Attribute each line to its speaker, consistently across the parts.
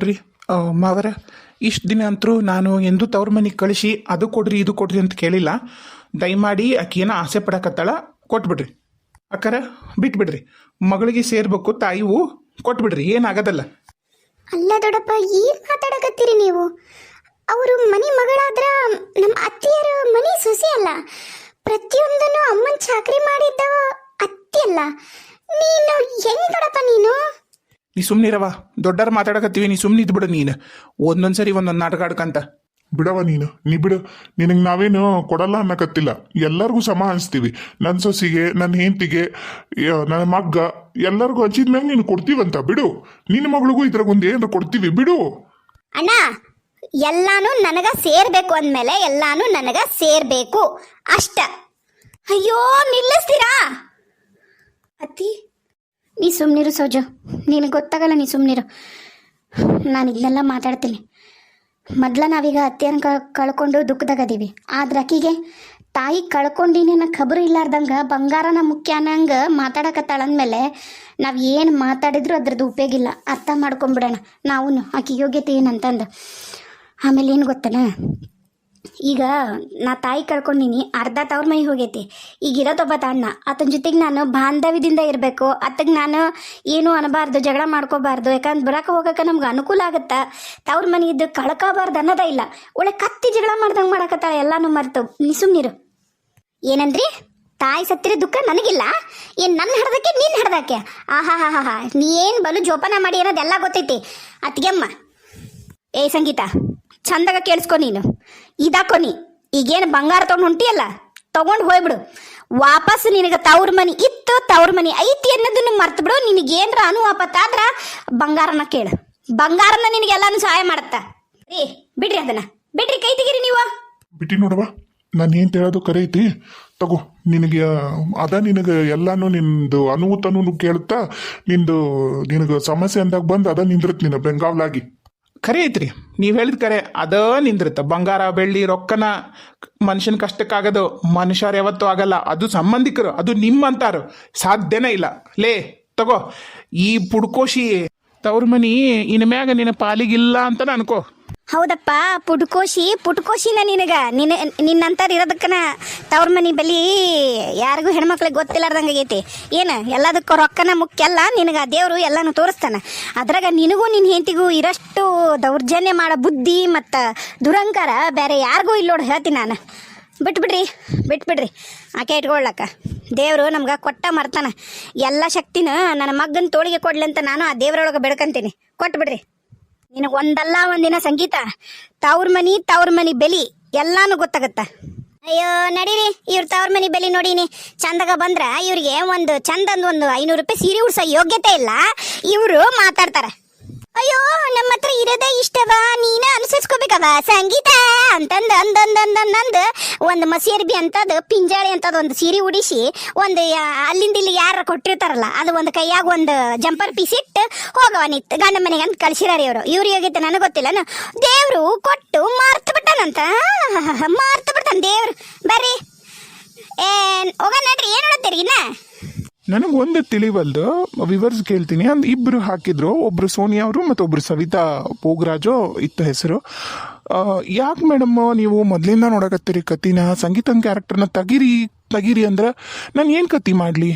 Speaker 1: ನೋಡ್ರಿ ಮಾವರ, ಇಷ್ಟು ದಿನ ಅಂತರೂ ನಾನು ಎಂದೂ ತವ್ರ ಮನೆಗೆ ಕಳಿಸಿ ಅದು ಕೊಡ್ರಿ ಇದು ಕೊಡ್ರಿ ಅಂತ ಕೇಳಿಲ್ಲ. ದಯಮಾಡಿ ಆಕಿಯೇನ ಆಸೆ ಪಡಕತ್ತಾಳ, ಕೊಟ್ಬಿಡ್ರಿ. ಅಕ್ಕಾರ ಬಿಟ್ಬಿಡ್ರಿ, ಮಗಳಿಗೆ ಸೇರ್ಬೇಕು, ತಾಯಿವು ಕೊಟ್ಬಿಡ್ರಿ, ಏನಾಗದಲ್ಲ.
Speaker 2: ಅಲ್ಲ ದೊಡ್ಡಪ್ಪ, ಏನು ಮಾತಾಡಕತ್ತೀರಿ ನೀವು? ಅವರು ಮನೆ ಮಗಳಾದ್ರ ನಮ್ಮ ಅತ್ತಿಯರ ಮನೆ ಸೊಸೆ ಅಲ್ಲ. ಪ್ರತಿಯೊಂದನ್ನು ಅಮ್ಮನ ಚಾಕ್ರಿ ಮಾಡಿದ್ದ ಅತ್ತಿ ಅಲ್ಲ. ನೀನು ಹೆಂಗ್ ದೊಡ್ಡಪ್ಪ ನೀನು?
Speaker 1: ನೀ ಸುಮ್ಮನಿರವ, ದೊಡ್ಡರ ಮಾತಾಡಕತ್ತೀವಿ, ನೀ ಸುಮ್ಮನೆ ಇದ್ಬಿಡು. ನೀನು ಒಂದೊಂದ್ಸರಿ ಒಂದೊಂದು ನಾಟಕ ಆಡ್ಕಂತ
Speaker 3: ಬಿಡವ ನೀ ಬಿಡು. ನಿನಗೆ ನಾವೇನು ಕೊಡಲ್ಲ ಅನ್ನಕತ್ತಿಲ್ಲ, ಎಲ್ಲರಿಗೂ ಸಮ ಅನಿಸ್ತೀವಿ. ನನ್ನ ಸೊಸಿಗೆ, ನನ್ನ ಹೆಂಡತಿಗೆ, ನನ್ನ ಮಗ್ಗ ಎಲ್ಲರಿಗೂ ಹಂಚಿದ ಮ್ಯಾಗ ನೀನು ಕೊಡ್ತೀವಂತ ಬಿಡು. ನಿನ್ನ ಮಗಳಿಗೂ ಇದ್ರಾಗೊಂದು ಏನಾರು ಕೊಡ್ತೀವಿ ಬಿಡು.
Speaker 2: ಅಣ್ಣ, ಎಲ್ಲಾನು ನನಗ ಸೇರ್ಬೇಕು ಅಂದ್ಮೇಲೆ ಎಲ್ಲಾನು ನನಗ ಸೇರ್ಬೇಕು ಅಷ್ಟ. ಅಯ್ಯೋ, ನಿಲ್ಲಿಸ್ತೀರಾ? ಅತ್ತಿ, ನೀ ಸುಮ್ಮನಿರು ಸೋಜು, ನಿನಗೆ ಗೊತ್ತಾಗಲ್ಲ, ನೀ ಸುಮ್ಮನಿರು. ನಾನು ಇದನ್ನೆಲ್ಲ ಮಾತಾಡ್ತೀನಿ. ಮೊದ್ಲ ನಾವೀಗ ಅತ್ತೆಯನ್ನು ಕಳ್ಕೊಂಡು ದುಃಖದಾಗದೀವಿ. ಆದ್ರೆ ಆಕಿಗೆ ತಾಯಿ ಕಳ್ಕೊಂಡಿನಿ ಅನ್ನೋ ಖಬರು ಇಲ್ಲಾರ್ದಂಗೆ ಬಂಗಾರನ ಮುಖ್ಯ ಅನ್ನಂಗೆ ಮಾತಾಡಕತ್ತಾಳಂದ್ಮೇಲೆ ನಾವು ಏನು ಮಾತಾಡಿದ್ರು ಅದ್ರದ್ದು ಉಪಯೋಗ ಇಲ್ಲ. ಅರ್ಥ ಮಾಡ್ಕೊಂಬಿಡೋಣ ನಾವು ಆಕೆ ಯೋಗ್ಯತೆ ಏನಂತಂದು. ಆಮೇಲೆ ಏನು ಗೊತ್ತನ, ಈಗ ನಾ ತಾಯಿ ಕಳ್ಕೊಂಡಿನಿ, ಅರ್ಧ ತವ್ರ ಮೈ ಹೋಗೈತಿ. ಈಗ ಇರೋದೊಬ್ಬ ಅಣ್ಣ, ಆತನ ಜೊತೆಗೆ ನಾನು ಬಾಂಧವ್ಯದಿಂದ ಇರಬೇಕು. ಅತ್ತಗೆ ನಾನು ಏನು ಅನ್ನಬಾರ್ದು, ಜಗಳ ಮಾಡ್ಕೋಬಾರ್ದು. ಯಾಕಂದ್ರೆ ಬರಕ್ಕೆ ಹೋಗಕ್ಕೆ ನಮ್ಗೆ ಅನುಕೂಲ ಆಗುತ್ತೆ. ತವ್ರ ಮನೆ ಇದ್ದು ಕಳ್ಕೋಬಾರ್ದು ಅನ್ನೋದೇ ಇಲ್ಲ. ಒಳ್ಳೆ ಕತ್ತಿ ಜಗಳ ಮಾಡ್ದಂಗೆ ಮಾಡಕತ್ತಾಳೆ, ಎಲ್ಲಾನು ಮರ್ತು. ನೀ ಸುಮ್ಮನಿರು. ಏನಂದ್ರಿ? ತಾಯಿ ಸತ್ತಿರ ದುಃಖ ನನಗಿಲ್ಲ? ಏನು ನನ್ನ ಹಿಡ್ದಕ್ಕೆ ನೀನು ಹಿಡ್ದಕ್ಕೆ? ಆಹಾ, ನೀ ಏನು ಬಲು ಜೋಪಾನ ಮಾಡಿ ಅನ್ನೋದೆಲ್ಲ ಗೊತ್ತೈತಿ ಅತ್ತಿಗೆಮ್ಮ. ಏ ಸಂಗೀತ, ಚಂದಾಗ ಕೇಳಿಸ್ಕೊ ನೀನು. ಇದಾಕೋ ನೀ ಈಗೇನು ಬಂಗಾರ ತೊಗೊಂಡು ಹೊಂಟಿಯಲ್ಲ, ತೊಗೊಂಡು ಹೋಗ್ಬಿಡು. ವಾಪಸ್ ನಿನಗೆ ತವ್ರ ಮನೆ ಇತ್ತು, ತವ್ರ ಮನೆ ಐತಿ ಅನ್ನೋದನ್ನ ಮರ್ತು ಬಿಡು. ನಿನಗೇನ್ರ ಅನುವಾಪತ್ತಾದ್ರ ಬಂಗಾರನ ಕೇಳು, ಬಂಗಾರನ ನಿನಗೆಲ್ಲಾನು ಸಹಾಯ ಮಾಡತ್ತ. ರೀ ಬಿಡ್ರಿ, ಅದನ್ನ ಬಿಡ್ರಿ, ಕೈ ತೆಗೀರಿ ನೀವು.
Speaker 3: ಬಿಟ್ಟಿ ನೋಡವ, ನಾನು ಏನು ಹೇಳೋದು ಕರೆ ಐತಿ. ತಗೋ, ನಿನಗೆ ಅದ ನಿನಗೆ ಎಲ್ಲಾನು ನಿಂದು ಅನುತನು ಕೇಳುತ್ತಾ ನಿನಗೆ ಸಮಸ್ಯೆ ಅಂದಾಗ ಬಂದು ಅದ ನಿಂದ್ರತ್ ನೀನು ಬೆಂಗಾವಲಾಗಿ.
Speaker 1: ಖರೆ ಐತ್ರಿ, ನೀವು ಹೇಳಿದ ಕರೆ, ಅದ ನಿಂದಿರುತ್ತೆ. ಬಂಗಾರ ಬೆಳ್ಳಿ ರೊಕ್ಕನ ಮನುಷ್ಯನ ಕಷ್ಟಕ್ಕಾಗದು, ಮನುಷ್ಯರು ಯಾವತ್ತೂ ಆಗಲ್ಲ. ಅದು ಸಂಬಂಧಿಕರು, ಅದು ನಿಮ್ಮಂತಾರು ಸಾಧ್ಯನೇ ಇಲ್ಲ. ಲೇ ತಗೋ, ಈ ಪುಡ್ಕೋಶಿ ತವ್ರ ಮನಿ ಇನ್ ಮ್ಯಾಗ ನಿನ್ನ ಪಾಲಿಗಿಲ್ಲ ಅಂತ ಅನ್ಕೋ.
Speaker 2: ಹೌದಪ್ಪ, ಪುಟ್ಕೋಶಿನ ನಿನ್ನಂತಾರ ಇರೋದಕ್ಕನ ತವ್ರ ಮನಿ ಬಲಿ ಯಾರಿಗೂ ಹೆಣ್ಮಕ್ಳಿಗೆ ಗೊತ್ತಿಲ್ಲಾರ್ದಂಗೆ ಆಗೈತಿ. ಏನು ಎಲ್ಲದಕ್ಕೂ ರೊಕ್ಕನ ಮುಖ್ಯ ಅಲ್ಲ, ನಿನಗೆ ದೇವರು ಎಲ್ಲಾನು ತೋರಿಸ್ತಾನ. ಅದ್ರಾಗ ನಿನಗೂ ನಿನ್ನ ಹೆಂಡತಿಗೂ ಇರಷ್ಟು ದೌರ್ಜನ್ಯ ಮಾಡೋ ಬುದ್ಧಿ ಮತ್ತು ದುರಂಕಾರ ಬೇರೆ ಯಾರಿಗೂ ಇಲ್ಲ ನೋಡಿ, ಹೇಳ್ತೀನಿ ನಾನು. ಬಿಟ್ಬಿಡ್ರಿ ಆಕೆ ಇಟ್ಕೊಳ್ಳಕ್ಕ. ದೇವರು ನಮ್ಗೆ ಕೊಟ್ಟ ಮರ್ತಾನ. ಎಲ್ಲ ಶಕ್ತಿನ ನನ್ನ ಮಗನ ತೋಳಿಗೆ ಕೊಡ್ಲಿ ಅಂತ ನಾನು ಆ ದೇವರೊಳಗೆ ಬೆಳ್ಕಂತೀನಿ. ಕೊಟ್ಬಿಡ್ರಿ. ನಿನಗೆ ಒಂದಲ್ಲ ಒಂದಿನ ಸಂಗೀತ ತವ್ರ ಮನಿ ಬೆಲಿ ಎಲ್ಲಾನು ಗೊತ್ತಾಗತ್ತ. ಅಯ್ಯೋ ನಡೀರಿ, ಇವ್ರ ತವ್ರ ಮನಿ ಬೆಲಿ ನೋಡಿನಿ. ಚಂದಾಗ ಬಂದ್ರ ಇವ್ರಿಗೆ ಒಂದು ಚಂದಂದು ಒಂದು 500 ರೂಪಾಯಿ ಸೀರೆ ಉಡ್ಸೋ ಯೋಗ್ಯತೆ ಇಲ್ಲ. ಇವರು ಮಾತಾಡ್ತಾರ, ಅಯ್ಯೋ ನಮ್ಮ ಹತ್ರ ಇರೋದೇ ಇಷ್ಟವ, ನೀನ ಅನುಸರಿಸ್ಕೋಬೇಕವ ಸಂಗೀತ ಅಂತಂದು ಅಂದಂದು ಒಂದು ಮಸೀರ್ಬಿ ಅಂತದ್ ಪಿಂಜಾಳಿ ಅಂತದ್ ಒಂದು ಸೀರೆ ಉಡಿಸಿ ಒಂದು ಅಲ್ಲಿಂದ ಇಲ್ಲಿ ಯಾರ ಕೊಟ್ಟಿರ್ತಾರಲ್ಲ, ಅದು ಒಂದು ಕೈಯಾಗ ಒಂದು ಜಂಪರ್ ಪೀಸ್ ಇಟ್ಟು ಹೋಗವ ನಿತ್ ಗಂಡ ಮನೆಗೆ ಅಂತ ಕಳ್ಸಿರಾರಿ ಇವರು. ಇವ್ರು ಯೋಗ್ಯತೆ ನನಗೆ ಗೊತ್ತಿಲ್ಲ. ದೇವ್ರು ಕೊಟ್ಟು ಮಾರ್ತು ಬಿಟ್ಟಾನ ದೇವ್ರು. ಬರ್ರಿ, ಹೋಗ ನಡ್ರಿ. ಏನ್ ನೋಡ್ತೀರಿ ಇನ್ನ?
Speaker 1: ನನಗೆ ಒಂದು ತಿಳಿವಲ್ದು, ವಿವರ್ಸ್ ಕೇಳ್ತೀನಿ. ಇಬ್ಬರು ಹಾಕಿದ್ರು, ಒಬ್ರು ಸೋನಿಯಾ ಅವರು ಮತ್ತೊಬ್ರು ಸವಿತಾ ಪೋಗರಾಜು ಇತ್ತು ಹೆಸರು. ಯಾಕೆ ಮೇಡಮ್ ನೀವು ಮೊದಲಿಂದ ನೋಡಕತ್ತೀರಿ ಕತ್ತಿನ? ಸಂಗೀತನ ಕ್ಯಾರೆಕ್ಟರ್ನ ತೆಗೀರಿ ಅಂದ್ರೆ ನಾನು ಏನು ಕತ್ತಿ ಮಾಡಲಿ?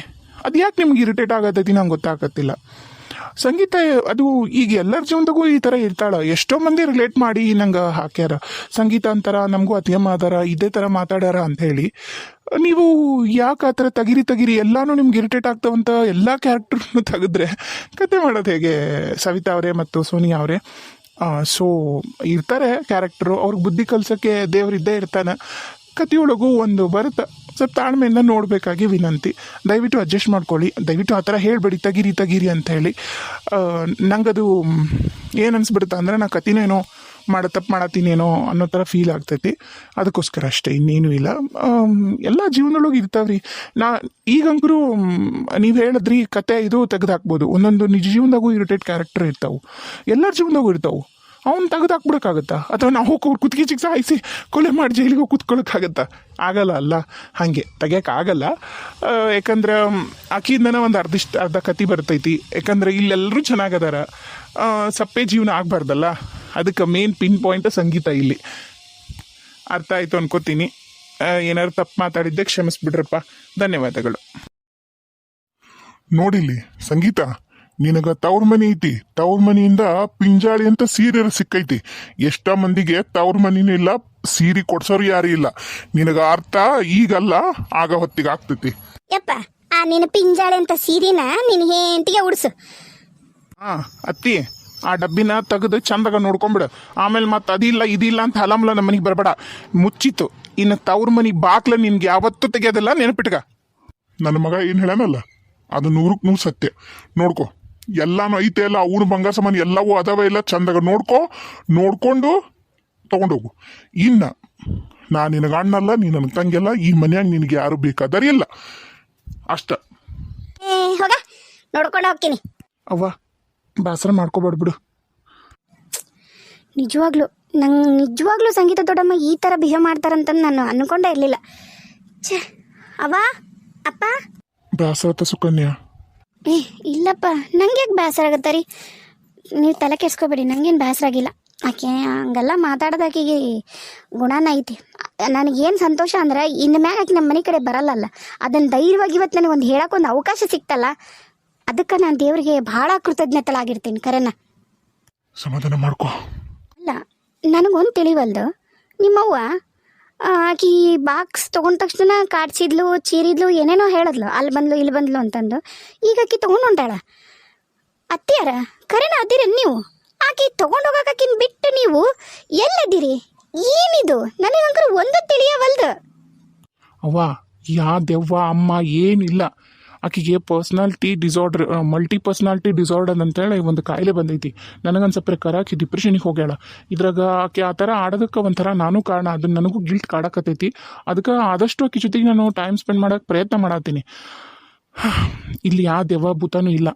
Speaker 1: ಅದು ಯಾಕೆ ನಿಮ್ಗೆ ಇರಿಟೇಟ್ ಆಗತ್ತೈತಿ ನಂಗೆ ಗೊತ್ತಾಗತ್ತಿಲ್ಲ. ಸಂಗೀತ ಅದು ಈಗ ಎಲ್ಲರ ಜೀವನದಾಗೂ ಈ ಥರ ಇರ್ತಾಳೆ. ಎಷ್ಟೋ ಮಂದಿ ರಿಲೇಟ್ ಮಾಡಿ ನಂಗೆ ಹಾಕ್ಯಾರ, ಸಂಗೀತ ಅಂತಾರ, ನಮಗೂ ಅತಿಯಮ್ಮ ಅದಾರ, ಇದೇ ಥರ ಮಾತಾಡ್ಯಾರ ಅಂತ ಹೇಳಿ. ನೀವು ಯಾಕೆ ಆ ಥರ ತೆಗಿರಿ ಎಲ್ಲಾನು ನಿಮ್ಗೆ ಇರಿಟೇಟ್ ಆಗ್ತಾವಂತ ಎಲ್ಲ ಕ್ಯಾರೆಕ್ಟರ್ನು ತೆಗೆದ್ರೆ ಕತೆ ಮಾಡೋದು ಹೇಗೆ? ಸವಿತಾ ಅವರೇ ಮತ್ತು ಸೋನಿಯಾ ಅವರೇ ಸೊ ಇರ್ತಾರೆ ಕ್ಯಾರೆಕ್ಟರು, ಅವ್ರಿಗೆ ಬುದ್ಧಿ ಕಲ್ಸೋಕ್ಕೆ ದೇವರಿದ್ದೇ ಇರ್ತಾನೆ. ಕಥೆಯೊಳಗೂ ಒಂದು ಬರುತ್ತೆ, ಸ್ವಲ್ಪ ತಾಳ್ಮೆಯಿಂದ ನೋಡಬೇಕಾಗಿ ವಿನಂತಿ. ದಯವಿಟ್ಟು ಅಡ್ಜಸ್ಟ್ ಮಾಡ್ಕೊಳ್ಳಿ. ದಯವಿಟ್ಟು ಆ ಥರ ಹೇಳಬೇಡಿ ತೆಗೀರಿ ಅಂತ ಹೇಳಿ. ನಂಗದು ಏನು ಅನಿಸ್ಬಿಡುತ್ತೆ ಅಂದರೆ, ನಾ ಕಥೆನೇನೋ ತಪ್ಪು ಮಾಡತ್ತೀನೇನೋ ಅನ್ನೋ ಥರ ಫೀಲ್ ಆಗ್ತೈತಿ. ಅದಕ್ಕೋಸ್ಕರ ಅಷ್ಟೇ, ಇನ್ನೇನು ಇಲ್ಲ. ಎಲ್ಲ ಜೀವನದೊಳಗೆ ಇರ್ತಾವ್ರಿ. ಈಗಂಕರು ನೀವು ಹೇಳಿದ್ರಿ ಕತೆ ಇದು ತೆಗೆದು ಹಾಕ್ಬೋದು. ಒಂದೊಂದು ನಿಜ ಜೀವನದಾಗೂ ಇರಿಟೇಟ್ ಕ್ಯಾರೆಕ್ಟರ್ ಇರ್ತಾವೆ, ಎಲ್ಲರ ಜೀವನದಾಗೂ ಇರ್ತಾವೆ. ಅವ್ನು ತೆಗೆದಾಕ್ಬಿಡೋಕ್ಕಾಗತ್ತಾ? ಅಥವಾ ನಾವು ಹೋಗಿ ಕುತ್ತಿಗೆ ಚಿಕ್ಕ ಹಾಯಿಸಿ ಕೊಲೆ ಮಾಡಿ ಜೈಲಿಗೆ ಹೋಗಿ ಕುತ್ಕೊಳ್ಳೋಕ್ಕಾಗತ್ತಾ? ಆಗಲ್ಲ ಅಲ್ಲ, ಹಾಗೆ ತೆಗಿಯೋಕ್ಕಾಗಲ್ಲ. ಯಾಕಂದ್ರೆ ಆಕಿಯಿಂದನೇ ಒಂದು ಅರ್ಧ ಕತಿ ಬರ್ತೈತಿ. ಯಾಕಂದ್ರೆ ಇಲ್ಲೆಲ್ಲರೂ ಚೆನ್ನಾಗದಾರ, ಸಪ್ಪೆ ಜೀವನ ಆಗಬಾರ್ದಲ್ಲ. ಅದಕ್ಕೆ ಮೇನ್ ಪಿನ್ ಪಾಯಿಂಟ್ ಸಂಗೀತ ಇಲ್ಲಿ. ಅರ್ಥ ಆಯಿತು ಅನ್ಕೋತೀನಿ. ಏನಾದ್ರು ತಪ್ಪು ಮಾತಾಡಿದ್ದೆ ಕ್ಷಮಿಸ್ಬಿಡ್ರಪ್ಪ. ಧನ್ಯವಾದಗಳು.
Speaker 3: ನೋಡಿಲ್ಲಿ ಸಂಗೀತ, ನಿನಗ ತವ್ರ ಮನಿ ಐತಿ, ತವ್ರ ಮನಿಯಿಂದ ಪಿಂಜಾಳಿ ಅಂತ ಸೀರೆ ಸಿಕ್ಕೈತಿ. ಎಷ್ಟ ಮಂದಿಗೆ ತವ್ರ ಮನಿನೂ ಇಲ್ಲ, ಸೀರೆ ಕೊಡ್ಸೋರು ಯಾರು ಇಲ್ಲ. ನಿನಗ ಅರ್ಥ ಈಗಲ್ಲ, ಆಗ ಹೊತ್ತಿಗೆ ಆಗ್ತೈತಿ.
Speaker 2: ಯಪ್ಪ, ಆ ನಿನ್ನ ಪಿಂಜಾಳೆ ಅಂತ ಸೀರಿನ ನಿನ್ ಹೆಂಡತಿಗೆ ಉಡ್ಸು.
Speaker 1: ಹಾಂ ಅತ್ತಿ, ಆ ಡಬ್ಬಿನ ತೆಗೆದು ಚಂದಾಗ ನೋಡ್ಕೊಂಬಿಡು. ಆಮೇಲೆ ಮತ್ತೆ ಅದಿಲ್ಲ ಇದಿಲ್ಲ ಅಂತ ಹಲಮಲ ನಮ್ಮ ಮನೆಗೆ ಬರಬೇಡ. ಮುಚ್ಚಿತ್ತು. ಇನ್ನು ತವ್ರ ಮನಿ ಬಾಕ್ಲ ನಿನ್ಗೆ ಯಾವತ್ತೂ ತೆಗೆಯೋದಿಲ್ಲ, ನೆನಪಿಟ್ಗ.
Speaker 3: ನನ್ನ ಮಗ ಏನ್ ಹೇಳನಲ್ಲ, ಅದು 100% ಸತ್ಯ. ನೋಡ್ಕೊ, ಎಲ್ಲಾನು ಐತೆ ಅಲ್ಲ, ಅವ್ನ ಬಂಗಾರ ಸಾಮಾನು ಎಲ್ಲವೂ ಅದಾವ ಇಲ್ಲ, ಚಂದಾಗ ನೋಡ್ಕೊಂಡು ತಗೊಂಡೋಗು. ಇನ್ನ ನಾ ನಿನಗ ಅಣ್ಣಲ್ಲ, ನೀ ನನಗೆ ತಂಗಿಯಲ್ಲ, ಈ ಮನ್ಯಾಗ ನಿನಗೆ ಯಾರು ಬೇಕಾದರೆ ಇಲ್ಲ ಅಷ್ಟ.
Speaker 2: ಹೋಗ, ನೋಡ್ಕೊಂಡು ಹೋಗ್ತೀನಿ.
Speaker 1: ಅವ್ವ ಬೇಸರ ಮಾಡ್ಕೋಬೇಡ ಬಿಡು.
Speaker 2: ನಿಜವಾಗ್ಲೂ ಸಂಗೀತ ದೊಡ್ಡಮ್ಮ ಈ ಥರ ಬಿಹೇವ್ ಮಾಡ್ತಾರಂತ ನಾನು ಅನ್ಕೊಂಡೇ ಇರಲಿಲ್ಲ. ಛೇ, ಅವ್ವ, ಅಪ್ಪ.
Speaker 3: ಬೇಸರತ ಸುಕನ್ಯಾ?
Speaker 2: ಇಲ್ಲಪ್ಪ, ನಂಗೆ ಯಾಕೆ ಬೇಸರ ಆಗತ್ತಾರಿ? ನೀವು ತಲೆ ಕೆಡ್ಸ್ಕೊಬೇಡಿ, ನಂಗೇನು ಬೇಸರ ಆಗಿಲ್ಲ. ಆಕೆ ಹಂಗೆಲ್ಲ ಮಾತಾಡೋದಾಕಿಗೆ ಗುಣನ ಐತಿ. ನನಗೇನು ಸಂತೋಷ ಅಂದ್ರೆ ಇನ್ನು ಮ್ಯಾಗ ಆಕೆ ನಮ್ಮ ಮನೆ ಕಡೆ ಬರಲ್ಲಲ್ಲ, ಅದನ್ನು ಧೈರ್ಯವಾಗಿ ಇವತ್ತು ನನಗೊಂದು ಹೇಳೋಕ್ಕೊಂದು ಅವಕಾಶ ಸಿಕ್ತಲ್ಲ, ಅದಕ್ಕೆ ನಾನು ದೇವರಿಗೆ ಭಾಳ ಕೃತಜ್ಞತಳಾಗಿರ್ತೀನಿ. ಕರೆನ
Speaker 3: ಸಮಾಧಾನ ಮಾಡ್ಕೊ.
Speaker 2: ಅಲ್ಲ, ನನಗೊಂದು ತಿಳಿವಲ್ದು, ನಿಮ್ಮವ್ವ ಆಕಿ ಬಾಕ್ಸ್ ತೊಗೊಂಡ ತಕ್ಷಣ ಕಾಡ್ಸಿದ್ಲು, ಚೀರಿದ್ಲು, ಏನೇನೋ ಹೇಳಿದ್ಲು, ಅಲ್ಲಿ ಬಂದ್ಲು ಇಲ್ಲಿ ಬಂದ್ಲು ಅಂತಂದು. ಈಗ ಆಕಿ ತೊಗೊಂಡು ಹೊಂಟಾಳ. ಅತ್ತಿಯಾರ ಕರೆನ ಅದಿರಿ ನೀವು? ಆಕಿ ತೊಗೊಂಡೋಗಾಕಿನ್ ಬಿಟ್ಟು ನೀವು ಎಲ್ಲದಿರಿ? ಏನಿದು ನನಗಂಕರು ಒಂದು ತಿಳಿಯವಲ್ದು.
Speaker 1: ಅವ್ವ, ಯಾ ದೆವ್ವ ಅಮ್ಮ ಏನಿಲ್ಲ. ಆಕೆಗೆ personality disorder, multi personality disorder ಅಂತೇಳಿ ಒಂದು ಕಾಯಿಲೆ ಬಂದೈತಿ. ನನಗನ್ಸೋ ಪ್ರಕಾರ ಆಕೆ ಡಿಪ್ರೆಷನಿಗೆ ಹೋಗ್ಯಾಳ. ಇದ್ರಾಗ ಆಕೆ ಆ ಥರ ಆಡೋದಕ್ಕೆ ಒಂಥರ ನಾನು ಕಾರಣ. ಅದನ್ನು ನನಗೂ ಗಿಲ್ಟ್ ಕಾಡಕತ್ತೈತಿ. ಅದಕ್ಕೆ ಆದಷ್ಟು ಆಕೆ ಜೊತೆಗೆ ನಾನು ಟೈಮ್ ಸ್ಪೆಂಡ್ ಮಾಡೋಕ್ಕೆ ಪ್ರಯತ್ನ ಮಾಡತ್ತೀನಿ. ಇಲ್ಲಿ ಯಾವ ದೆವ್ವ ಭೂತನೂ ಇಲ್ಲ.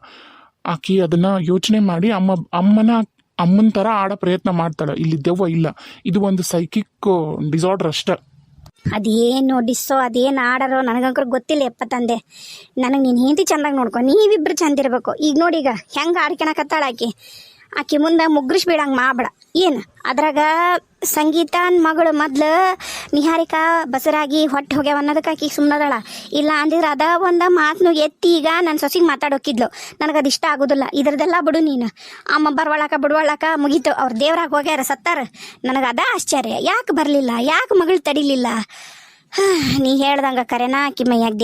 Speaker 1: ಆಕೆ ಅದನ್ನು ಯೋಚನೆ ಮಾಡಿ ಅಮ್ಮನ ಥರ ಆಡೋ ಪ್ರಯತ್ನ ಮಾಡ್ತಾಳೆ. ಇಲ್ಲಿ ದೆವ್ವ ಇಲ್ಲ, ಇದು ಒಂದು ಸೈಕಿಕ್ ಡಿಸಾರ್ಡರ್ ಅಷ್ಟೆ.
Speaker 2: ಅದೇನು ಡಿಸ್ಸೋ ಅದೇನು ಆಡಾರೋ ನನಗಂಕರು ಗೊತ್ತಿಲ್ಲ. ಎಪ್ಪ ತಂದೆ, ನನಗೆ ನೀನು ಹೆಂಡತಿ ಚಂದಾಗಿ ನೋಡ್ಕೊ, ನೀವಿಬ್ರು ಚಂದ ಇರಬೇಕು. ಈಗ ನೋಡಿ, ಈಗ ಹೆಂಗೆ ಆಡ್ಕೊಳಕತ್ತಾಳ ಆಕೆ ಮುಂದೆ ಮುಗ್ರಿಸ್ಬೇಡಂಗೆ ಮಾಡಬೇಡ. ಏನು ಅದ್ರಾಗ ಸಂಗೀತನ ಮಗಳು ಮೊದ್ಲು ನಿಹಾರಿಕಾ ಬಸರಾಗಿ ಹೊಟ್ಟೆ ಹೋಗ್ಯಾವ ಅನ್ನೋದಕ್ಕೆ ಆಕೆ ಸುಮ್ಮನದಳ. ಇಲ್ಲ ಅಂದಿದ್ರೆ ಅದ ಒಂದು ಮಾತನ್ನು ಎತ್ತಿ ಈಗ ನನ್ನ ಸೊಸಿಗೆ ಮಾತಾಡೋಕಿದ್ಲು. ನನಗದು ಇಷ್ಟ ಆಗೋದಿಲ್ಲ. ಇದ್ರದ್ದೆಲ್ಲ ಬಿಡು ನೀನು. ಅಮ್ಮ ಬಿಡ್ವಾಳಕ ಮುಗೀತು. ಅವ್ರು ದೇವ್ರಾಗ ಹೋಗ್ಯಾರ, ಸತ್ತಾರ. ನನಗದ ಆಶ್ಚರ್ಯ, ಯಾಕೆ ಬರಲಿಲ್ಲ, ಯಾಕೆ ಮಗಳು ತಡಿಲಿಲ್ಲ? ನೀ ಹೇಳ್ದಂಗೆ ಕರೆನಾ ಆಕಿ ಮೈಯಾಗ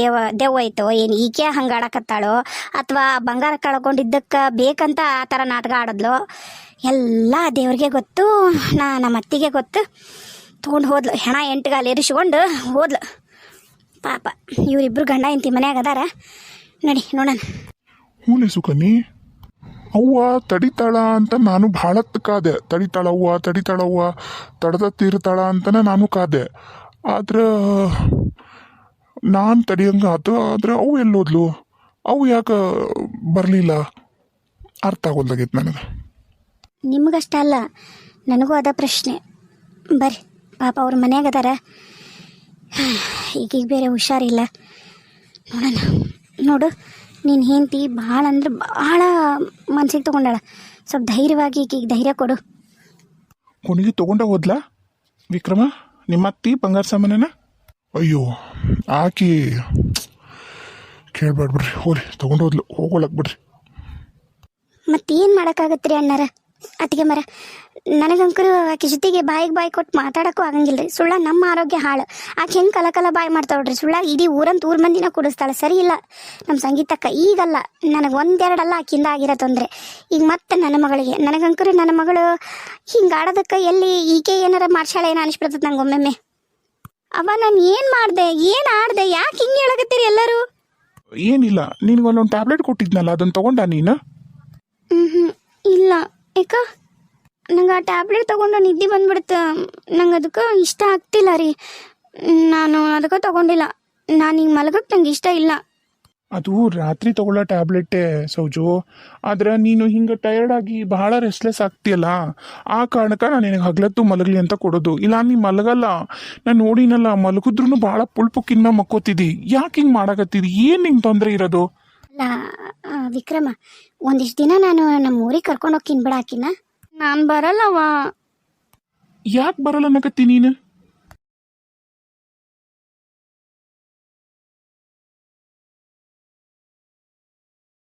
Speaker 2: ದೆವ್ವ ಐತೋ ಏನು, ಈಕೆ ಹಂಗೆ ಆಡಕತ್ತಾಳೋ ಅಥವಾ ಬಂಗಾರ ಕಳ್ಕೊಂಡಿದ್ದಕ್ಕೆ ಬೇಕಂತ ಆ ಥರ ನಾಟಕ ಆಡಿದ್ಲು, ಎಲ್ಲ ದೇವ್ರಿಗೆ ಗೊತ್ತು. ನಮ್ಮ ಅತ್ತಿಗೆ ಗೊತ್ತು. ತೊಗೊಂಡು ಹೋದ್ಲು, ಹೆಣ 8 ಗಾಲ ಏರಿಸ್ಕೊಂಡು ಹೋದ್ಲು. ಪಾಪ ಇವರಿಬ್ರು ಗಂಡ ಹೆಂಡತಿ ಮನ್ಯಾಗ ಅದಾರ. ನಡಿ ನೋಡೋಣ.
Speaker 3: ಹೂಲೆ ಸುಕನ್ನಿ, ಅವ್ವ ತಡಿತಾಳ ಅಂತ ನಾನು ಭಾಳ ಕಾದೆ. ತಡಿತಾಳವ್ವ ತಡದ ತೀರ್ತಾಳ ಅಂತನೇ ನಾನು ಕಾದೆ. ಆದ್ರೆ ನಾನು ತಡಿಯಂಗ ಆತು. ಆದ್ರೆ ಅವು ಎಲ್ಲೋದ್ಲು, ಅವು ಯಾಕೆ ಬರಲಿಲ್ಲ ಅರ್ಥ ಆಗೋದಾಗೈತೆ ನನಗೆ.
Speaker 2: ನಿಮಗಷ್ಟ ಅಲ್ಲ, ನನಗೂ ಅದ ಪ್ರಶ್ನೆ. ಬರ್ರಿ, ಪಾಪ ಅವ್ರ ಮನ್ಯಾಗ ಅದಾರ. ಈಗೀಗ ಬೇರೆ ಹುಷಾರಿಲ್ಲ. ನೋಡೋಣ. ನೋಡು, ನೀನು ಹೆಂಡತಿ ಭಾಳ ಅಂದ್ರೆ ಭಾಳ ಮನ್ಸಿಗೆ ತೊಗೊಂಡಾಳ. ಸ್ವಲ್ಪ ಧೈರ್ಯವಾಗಿ ಈಗೀಗ ಧೈರ್ಯ ಕೊಡು.
Speaker 1: ಕೊನೆಗೆ ತೊಗೊಂಡ ಹೋದ್ಲಾ ವಿಕ್ರಮ ನಿಮ್ಮ ಅತ್ತಿ ಬಂಗಾರ ಸಾಮಾನ?
Speaker 3: ಅಯ್ಯೋ, ಆಕಿ ಕೇಳ್ಬೇಡ್ಬಿಡ್ರಿ, ಹೋರಿ ತಗೊಂಡು ಹೋದ್ಲು, ಹೋಗೋಳಕ್ ಬಿಡ್ರಿ.
Speaker 2: ಮತ್ತೇನು ಮಾಡೋಕ್ಕಾಗತ್ತೆ ರೀ ಅಣ್ಣಾರ, ಅತ್ತಿಗೆ ಮರ. ನನಗಂಕರು ಆಕೆ ಜೊತೆಗೆ ಬಾಯಿ ಕೊಟ್ಟು ಮಾತಾಡೋಕ್ಕೂ ಆಗಂಗಿಲ್ಲ ರೀ. ಸುಳ್ಳ ನಮ್ಮ ಆರೋಗ್ಯ ಹಾಳು. ಆಕೆ ಹೆಂಗೆ ಕಲ ಬಾಯಿ ಮಾಡ್ತಾವ್ರಿ. ಸುಳ್ಳ ಇಡೀ ಊರ್ ಮಂದಿನ ಕುಡಿಸ್ತಾಳೆ. ಸರಿ ಇಲ್ಲ ನಮ್ಮ ಸಂಗೀತಕ್ಕ. ಈಗಲ್ಲ, ನನಗೆ 1-2 ಅಲ್ಲ ಆಕಿಂದ ಆಗಿರೋ ತೊಂದರೆ. ಈಗ ಮತ್ತೆ ನನ್ನ ಮಗಳಿಗೆ, ನನಗಂಕರು ನನ್ನ ಮಗಳು ಹಿಂಗೆ ಆಡೋದಕ್ಕೆ ಎಲ್ಲಿ ಈಕೆ ಏನಾರ ಮಾಡ್ಸಾಳೆ ಏನೋ ಅನಿಸ್ಬಿಡ್ತದೆ ನಂಗೆ ಒಮ್ಮೆಮ್ಮೆ. ಅವ ನಾನು ಏನು ಮಾಡಿದೆ, ಏನು ಆಡಿದೆ, ಯಾಕೆ ಹಿಂಗೆ ಹೇಳಕತ್ತೀರಿ ಎಲ್ಲರೂ?
Speaker 1: ಏನಿಲ್ಲ, ನಿನಗೊಂದೊಂದು ಟ್ಯಾಬ್ಲೆಟ್ ಕೊಟ್ಟಿದ್ನಲ್ಲ, ಅದನ್ನು ತಗೊಂಡ ನೀನು?
Speaker 2: ಇಲ್ಲ. ಯಾಕ ನಂಗೆ ಆ ಟ್ಯಾಬ್ಲೆಟ್ ತೊಗೊಂಡು ನಿದ್ದೆ ಬಂದ್ಬಿಡುತ್ತೆ. ನಂಗೆ ಅದಕ್ಕೆ ಇಷ್ಟ ಆಗ್ತಿಲ್ಲ ರೀ. ನಾನು ಅದಕ್ಕೆ ತೊಗೊಂಡಿಲ್ಲ. ನಾನು ಹಿಂಗೆ ಮಲಗಕ್ಕೆ ನಂಗೆ ಇಷ್ಟ ಇಲ್ಲ.
Speaker 1: ಅದು ರಾತ್ರಿ ತಗೊಳ್ಳೋ ಟ್ಯಾಬ್ಲೆಟ್ಟೇ ಸೌಜು. ಆದ್ರೆ ನೀನು ಹಿಂಗೆ ಟಯರ್ಡ್ ಆಗಿ ಬಹಳ ರೆಸ್ಟ್ಲೆಸ್ ಆಗ್ತೀಯಲ್ಲ, ಆ ಕಾರಣಕ್ಕೆ ನಾನು ನಿನಗೆ ಹಗ್ಲತ್ತು ಮಲಗಲಿ ಅಂತ ಕೊಡೋದು. ಇಲ್ಲ ನೀ ಮಲಗಲ್ಲ, ನಾನು ನೋಡಿನಲ್ಲ, ಮಲಗಿದ್ರು ಭಾಳ ಪುಳ್ಪುಕ್ಕಿನ್ನ ಮಕ್ಕೋತಿದ್ದಿ. ಯಾಕೆ ಹಿಂಗೆ ಮಾಡಕತ್ತಿದಿ? ಏನು ನಿಂಗೆ ತೊಂದರೆ ಇರೋದು?
Speaker 2: ಅಲ್ಲ ವಿಕ್ರಮ, ಒಂದಿಷ್ಟು ದಿನ ನಾನು ನಮ್ಮ ಊರಿಗೆ ಕರ್ಕೊಂಡು ಹೋಗಿ ಬಿಡಾಕಿನ. ನಾನು ಬರಲ್ಲವಾ.
Speaker 1: ಯಾಕೆ ಬರಲ್ಲ ಅನ್ನಕತ್ತಿ ನೀನು?